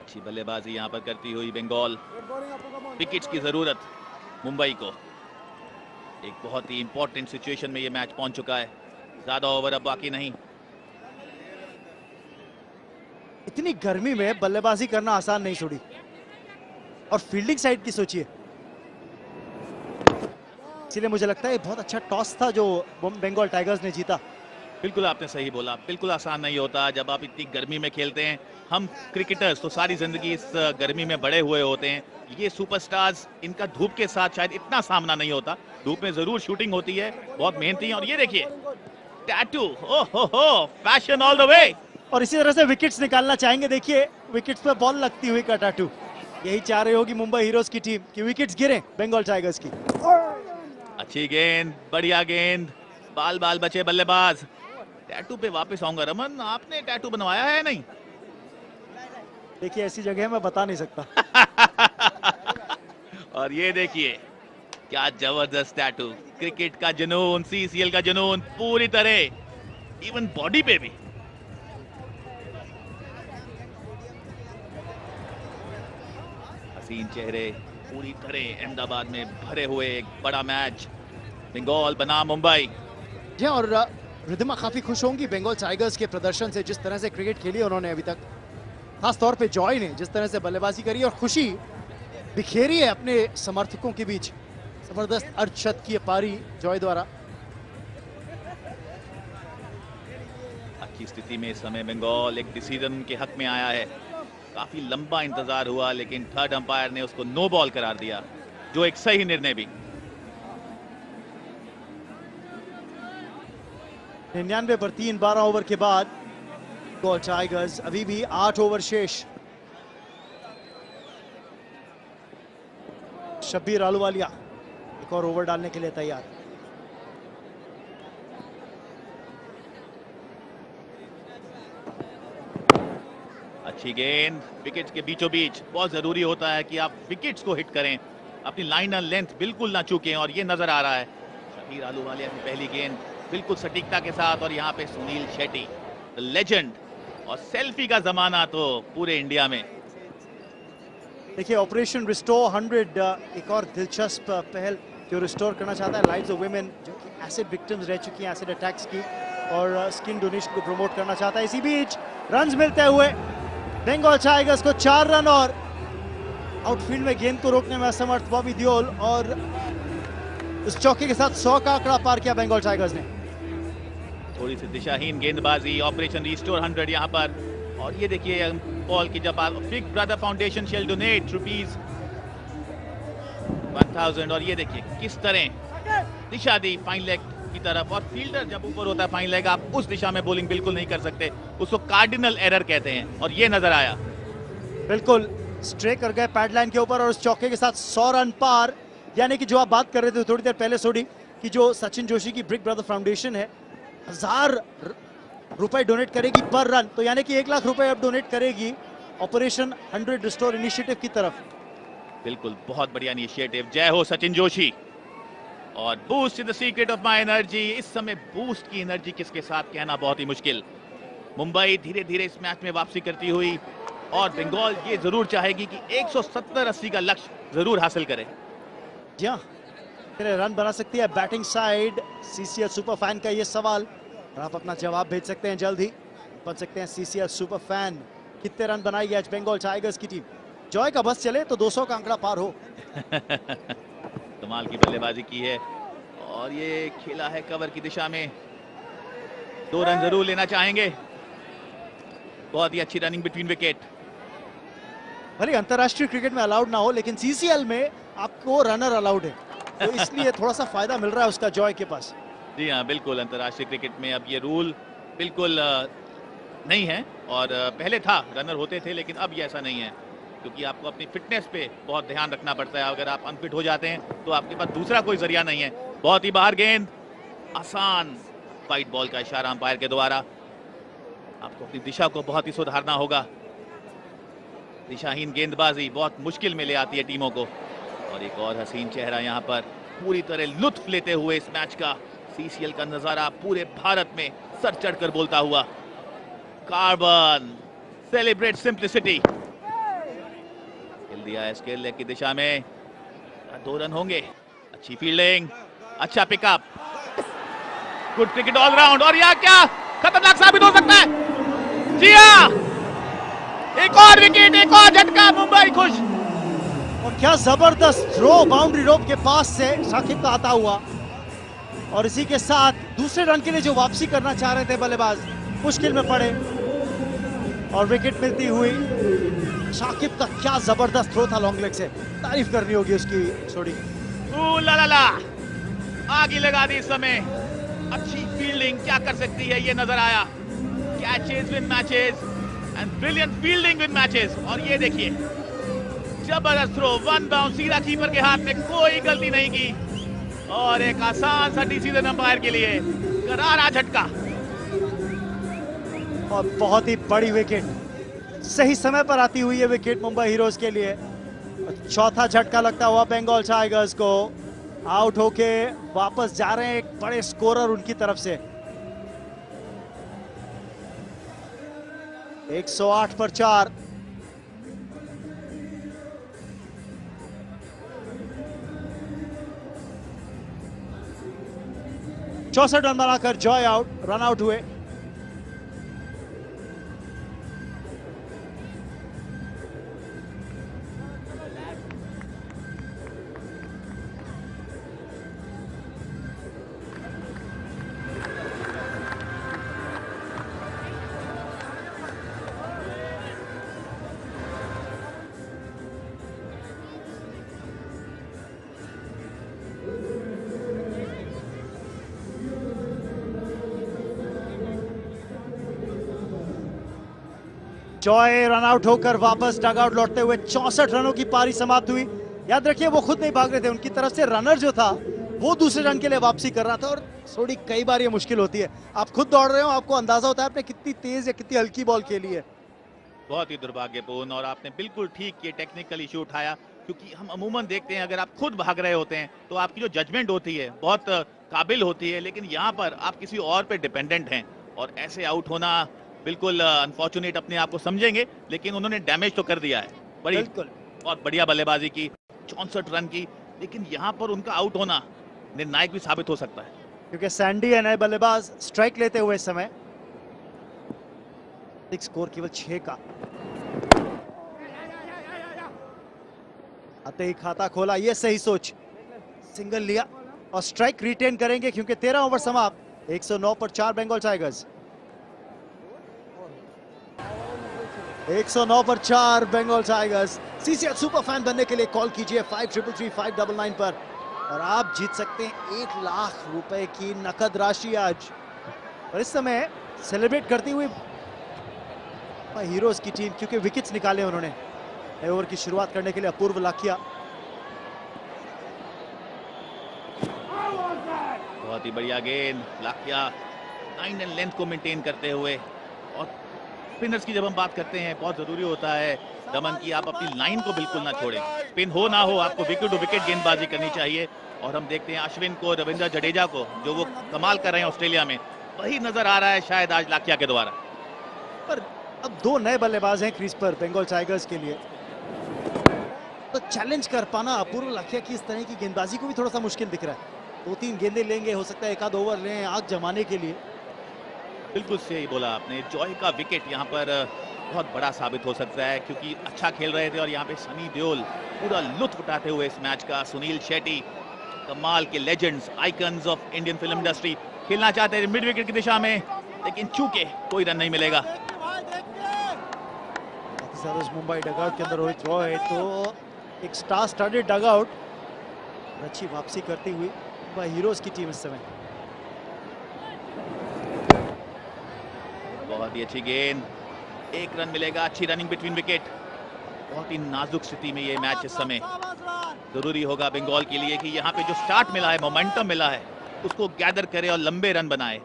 अच्छी बल्लेबाजी यहां पर करती हुई बंगाल। विकेट्स की जरूरत मुंबई को। एक बहुत ही इंपॉर्टेंट सिचुएशन में ये मैच पहुंच चुका है। ज्यादा ओवर अब बाकी नहीं। इतनी गर्मी में बल्लेबाजी करना आसान नहीं छोड़ी, और फील्डिंग साइड की सोचिए। इसलिए मुझे लगता है बहुत अच्छा टॉस था जो बंगाल टाइगर्स ने जीता। बिल्कुल आपने सही बोला, बिल्कुल आसान नहीं होता जब आप इतनी गर्मी में खेलते हैं। हम क्रिकेटर्स तो सारी जिंदगी इस गर्मी में बड़े हुए होते हैं। ये सुपरस्टार्स, इनका धूप के साथ शायद इतना सामना नहीं होता। धूप में जरूर शूटिंग होती है, बहुत मेहनती है। और ये देखिए टैटू, ओहो हो, फैशन ऑल द वे। और इसी तरह से विकेट्स निकालना चाहेंगे। देखिए विकेट्स पे बॉल लगती हुई का टैटू। यही चाह रही होगी मुंबई हीरोज की टीम कि विकेट्स गिरे बंगाल टाइगर्स की। अच्छी गेंद, बढ़िया गेंद, बाल बाल बचे बल्लेबाज। टैटू पे वापस आऊंगा। रमन, आपने टैटू बनवाया है? नहीं, देखिए ऐसी जगह मैं बता नहीं सकता। और ये देखिए क्या जबरदस्त टैटू। क्रिकेट का जुनून, सीसीएल का जुनून पूरी तरह, इवन बॉडी पे भी। हसीन चेहरे पूरी तरह अहमदाबाद में भरे हुए एक बड़ा मैच। बंगाल बना मुंबई। जी, और रिद्धिमा काफी खुश होंगी बंगाल टाइगर्स के प्रदर्शन से, जिस तरह से क्रिकेट खेली उन्होंने अभी तक। खास तौर पे जॉय ने जिस तरह से बल्लेबाजी करी और खुशी बिखेरी है अपने समर्थकों के बीच। जबरदस्त अर्धशतकीय की पारी जॉय द्वारा। अच्छी स्थिति में इस समय बंगाल एक डिसीजन के हक में आया है। काफी लंबा इंतजार हुआ लेकिन थर्ड अंपायर ने उसको नो बॉल करार दिया, जो एक सही निर्णय भी। 99 पर 3 12 ओवर के बाद बंगाल टाइगर्स, अभी भी 8 ओवर शेष। शब्बीर आलूवालिया एक और ओवर डालने के लिए तैयार। अच्छी गेंद विकेट्स के बीचों बीच। बहुत जरूरी होता है कि आप विकेट्स को हिट करें, अपनी लाइन और लेंथ बिल्कुल ना चूकें, और ये नजर आ रहा है। शब्बीर आलूवालिया की पहली गेंद बिल्कुल सटीकता के साथ। और यहाँ पे सुनील शेट्टी द लेजेंड, और सेल्फी का जमाना तो पूरे इंडिया में। देखिए ऑपरेशन रिस्टोर 100 एक और दिलचस्प पहल जो रिस्टोर करना चाहता है लाइव्स ऑफ वुमेन जो कि एसिड विक्टिम्स रह चुकी हैं एसिड अटैक्स की, और स्किन डोनेशन को प्रमोट करना चाहता है। इसी बीच रन्स मिलते हुए बंगाल टाइगर्स को 4 रन, और आउटफील्ड में गेंद को रोकने में असमर्थ बॉबी देओल, और उस चौके के साथ 100 का आंकड़ा पार किया बंगाल टाइगर्स ने। थोड़ी सी दिशाहीन गेंदबाजी, ऑपरेशन रिस्टोर 100 यहाँ पर। और ये देखिए बॉल की जब big brother foundation shall donate ₹1000, और ये देखिए किस तरह दिशा दी फाइन लेग की तरफ। और फील्डर जब ऊपर होता है फाइन लेग, आप उस दिशा में बॉलिंग बिल्कुल नहीं कर सकते, उसको कार्डिनल एरर कहते हैं। और ये नजर आया, बिल्कुल स्ट्रे कर गए पैडलाइन के ऊपर, और उस चौके के साथ 100 रन पार। यानी कि जो आप बात कर रहे थे थोड़ी देर पहले सोडी कि जो सचिन जोशी की बिग ब्रदर फाउंडेशन है 1000 रुपए डोनेट करेगी पर रन, तो यानी कि 1 लाख रुपए अब डोनेट करेगी ऑपरेशन 100 रिस्टोर इनिशिएटिव की तरफ। बिल्कुल बहुत बढ़िया इनिशिएटिव। जय हो सचिन जोशी। और boost is the secret of my energy. इस समय बूस्ट की एनर्जी किसके साथ कहना बहुत ही मुश्किल। मुंबई धीरे धीरे इस मैच में वापसी करती हुई, और बंगाल ये जरूर चाहेगी कि 170-80 का लक्ष्य जरूर हासिल करे। जी हाँ, रन बना सकती है batting side. CCL super fan का ये सवाल, और आप अपना जवाब भेज सकते हैं जल्द ही। बन सकते हैं सीसीएल सुपर फैन। कितने रन बनाएगी आज बंगाल टाइगर्स की टीम? जॉय का बस चले तो 200 का आंकड़ा पार हो। कमाल की बल्लेबाजी की है, और ये खेला है कवर की दिशा में। 2 रन जरूर लेना चाहेंगे। बहुत ही अच्छी रनिंग बिटवीन विकेट। भले अंतरराष्ट्रीय क्रिकेट में अलाउड ना हो, लेकिन सीसीएल में आपको रनर अलाउड है, तो इसलिए थोड़ा सा फायदा मिल रहा है उसका जॉय के पास। जी हाँ, बिल्कुल अंतरराष्ट्रीय क्रिकेट में अब ये रूल बिल्कुल नहीं है, और पहले था, रनर होते थे, लेकिन अब ये ऐसा नहीं है, क्योंकि आपको अपनी फिटनेस पे बहुत ध्यान रखना पड़ता है। अगर आप अनफिट हो जाते हैं तो आपके पास दूसरा कोई जरिया नहीं है। बहुत ही बाहर गेंद, आसान वाइड बॉल का इशारा अंपायर के द्वारा। आपको अपनी दिशा को बहुत ही सुधारना होगा। दिशाहीन गेंदबाजी बहुत मुश्किल में ले आती है टीमों को। और एक और हसीन चेहरा यहाँ पर पूरी तरह लुत्फ लेते हुए इस मैच का। सीसीएल का नजारा पूरे भारत में सर चढ़कर बोलता हुआ। Carbon celebrate simplicity. दिया है स्केल लेग की दिशा में, 2 रन होंगे। अच्छी फील्डिंग, अच्छा pickup, good cricket all round. और यह क्या खतरनाक साबित हो सकता है। जी हाँ, एक और विकेट, एक और झटका, मुंबई खुश। और क्या जबरदस्त थ्रो बाउंड्री रोप के पास से शाकिब का आता हुआ, और इसी के साथ दूसरे रन के लिए जो वापसी करना चाह रहे थे बल्लेबाज मुश्किल में पड़े और विकेट मिलती हुई। शाकिब का क्या जबरदस्त थ्रो था लॉन्ग लेग से, तारीफ करनी होगी उसकी छोड़ी। ला ला ला, आग ही लगा दी इस समय। अच्छी फील्डिंग क्या कर सकती है ये नजर आया। Catches win matches and brilliant fielding win matches. और ये देखिए जबरदस्त थ्रो, 1 बाउंस सीधा कीपर के हाथ में, कोई गलती नहीं की और एक आसान सा डिसीजन अंपायर के लिए, करारा झटका और बहुत ही बड़ी विकेट, सही समय पर आती हुई है विकेट मुंबई हीरोज के लिए। चौथा झटका लगता हुआ बंगाल टाइगर्स को, आउट होके वापस जा रहे हैं एक बड़े स्कोरर उनकी तरफ से। 108 पर 4। चौसठ रन बनाकर जॉय रन आउट हुए। जॉय रन आउट होकर वापस डगआउट लौटते हुए 64 रनों की पारी समाप्त हुई। याद रखिए वो खुद नहीं भाग रहे थे, उनकी तरफ से रनर जो था वो दूसरे रन के लिए वापसी कर रहा था। और थोड़ी कई बार ये मुश्किल होती है, आप खुद दौड़ रहे हो, आपको अंदाजा होता है आपने कितनी तेज या कितनी हल्की बॉल खेली है। बहुत ही दुर्भाग्यपूर्ण, और आपने बिल्कुल ठीक ये टेक्निकल इशू उठाया, क्योंकि हम अमूमन देखते हैं अगर आप खुद भाग रहे होते हैं तो आपकी जो जजमेंट होती है बहुत काबिल होती है, लेकिन यहाँ पर आप किसी और पे डिपेंडेंट हैं और ऐसे आउट होना बिल्कुल अनफॉर्चुनेट अपने आप को समझेंगे, लेकिन उन्होंने डैमेज तो कर दिया है। बड़ी बहुत बढ़िया बल्लेबाजी की, 64 रन की, लेकिन यहाँ पर उनका आउट होना निर्णायक भी साबित हो सकता है, क्योंकि सैंडी है नए बल्लेबाज स्ट्राइक लेते हुए इस समय। स्कोर केवल 6 का, आते ही खाता खोला, ये सही सोच, सिंगल लिया और स्ट्राइक रिटेन करेंगे क्योंकि 13 ओवर समाप्त। 109 पर 4 बंगाल टाइगर्स। 109 पर 4 Bengal tigers. CCL super fan बनने के लिए कॉल कीजिए 5333-599 पर और आप जीत सकते हैं 1 लाख रुपए की नकद राशि आज। और इस समय सेलिब्रेट करती हुई हीरोज की टीम, क्योंकि विकेट्स निकाले उन्होंने ओवर की शुरुआत करने के लिए। अपूर्व लाखिया, बहुत ही बढ़िया गेंद, लाखिया लाइन एंड लेंथ को मेंटेन करते हुए। और स्पिनर्स की जब हम बात करते हैं बहुत जरूरी होता है दमन की आप अपनी लाइन को बिल्कुल ना छोड़ें, स्पिन हो ना हो आपको विकेट टू विकेट गेंदबाजी करनी चाहिए। और हम देखते हैं अश्विन को, रविंद्र जडेजा को, जो वो कमाल कर रहे हैं ऑस्ट्रेलिया में, वही नजर आ रहा है शायद आज लाखिया के द्वारा। पर अब 2 नए बल्लेबाज हैं क्रीज पर बंगाल टाइगर्स के लिए, तो चैलेंज कर पाना अपूर्व लाखिया की इस तरह की गेंदबाजी को भी थोड़ा सा मुश्किल दिख रहा है। 2-3 गेंदें लेंगे, हो सकता है 1 आध ओवर लें आग जमाने के लिए। बिल्कुल सही बोला आपने, जॉय का विकेट यहाँ पर बहुत बड़ा साबित हो सकता है, क्योंकि अच्छा खेल रहे थे और यहाँ पे सनी देओल पूरा लुत्फ उठाते हुए इस मैच का। सुनील शेट्टी, कमाल के legends, icons of Indian film industry, खेलना चाहते हैं मिड विकेट की दिशा में, लेकिन चूके कोई रन नहीं मिलेगा। मुंबई डगआउट के अंदर रोहित रॉय, तो एक स्टार स्टडेड डगआउट, अच्छी वापसी करती हुई मुंबई हीरोज की टीम इस समय। बहुत ही अच्छी गेंद, 1 रन मिलेगा, अच्छी रनिंग बिटवीन विकेट। बहुत ही नाजुक स्थिति में ये मैच इस समय, जरूरी होगा बंगाल के लिए कि यहाँ पे जो स्टार्ट मिला है, मोमेंटम मिला है, उसको गैदर करे और लंबे रन बनाए।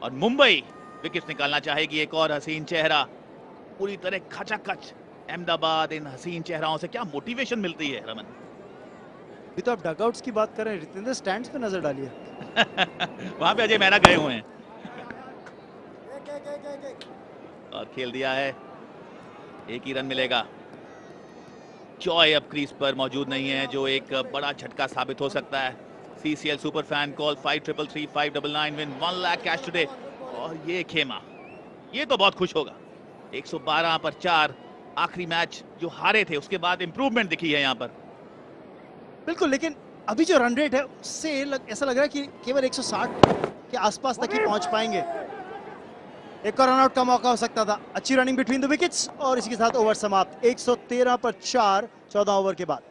और मुंबई विकेट निकालना चाहेगी। एक और हसीन चेहरा, पूरी तरह खचाखच अहमदाबाद इन हसीन चेहराओं से क्या मोटिवेशन मिलती है रमन। अभी तो आप डगआउट्स की बात कर रहे हैं, रितेंद्र स्टैंड्स पे नजर डालिए। वहां पे अजय मेहरा गए हुए हैं और खेल दिया है, 1 ही रन मिलेगा। जॉय अब क्रीज पर मौजूद नहीं है, जो एक बड़ा झटका साबित हो सकता है। CCL super fan call 5333 599 win 1 lakh cash today. और ये खेमा, ये तो बहुत खुश होगा। 112 पर 4, आखिरी मैच जो हारे थे उसके बाद इंप्रूवमेंट दिखी है यहाँ पर। बिल्कुल, लेकिन अभी जो रन रेट है उससे ऐसा लग रहा है कि केवल 160 के आसपास तक ही पहुंच पाएंगे। एक और रनआउट का मौका हो सकता था। अच्छी रनिंग बिटवीन द विकेट्स और इसी के साथ ओवर समाप्त। 113 पर 4 14 ओवर के बाद।